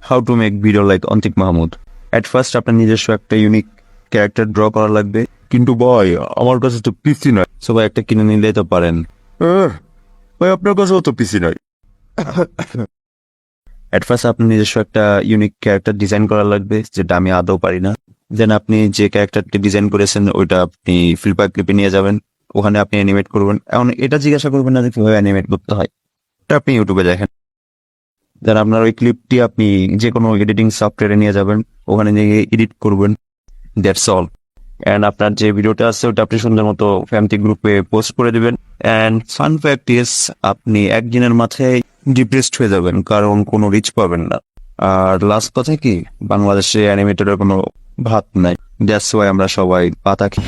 How to make video like Antik Mahmud. At first আপনার নিজস্ব একটা ইউনিক ক্যারেক্টার ড্র করা লাগবে, কিন্তু ভাই আমার কাছে তো পিসি নাই। সবাই একটা কিনে নিলেই তো পারেন। ভাই আপনার কাছেও তো পিসি নাই। এট ফার্স্ট আপনার নিজস্ব একটা ইউনিক ক্যারেক্টার ডিজাইন করা লাগবে, যেটা আমি আদৌ পারি না। দেন আপনি যে ক্যারেক্টারটি ডিজাইন করেছেন ওইটা আপনি ফ্লিপার ক্লিপে নিয়ে যাবেন, ওখানে আপনি অ্যানিমেট করবেন। এখন এটা জিজ্ঞাসা করবেন না যে কিভাবে অ্যানিমেট করতে হয়, এটা আপনি ইউটিউবে দেখেন। দেন আপনার ওই ক্লিপটি আপনি যে কোনো এডিটিং সফটওয়্যারে নিয়ে যাবেন, ওখানে গিয়ে এডিট করবেন। That's all. অ্যান্ড আপনার যে ভিডিওটা আছে ওটা আপনি সুন্দর মতো ফ্যামিলি গ্রুপে পোস্ট করে দিবেন। অ্যান্ড ফান ফ্যাক্ট ইজ, আপনি একদিনের মাথায় ডিপ্রেসড হয়ে যাবেন, কারণ কোনো রিচ পাবেন না। আর লাস্ট কথা কি, বাংলাদেশে অ্যানিমেটরের কোনো ভাত নাই। দ্যাটস ওয়াই আমরা সবাই পাতা খাই।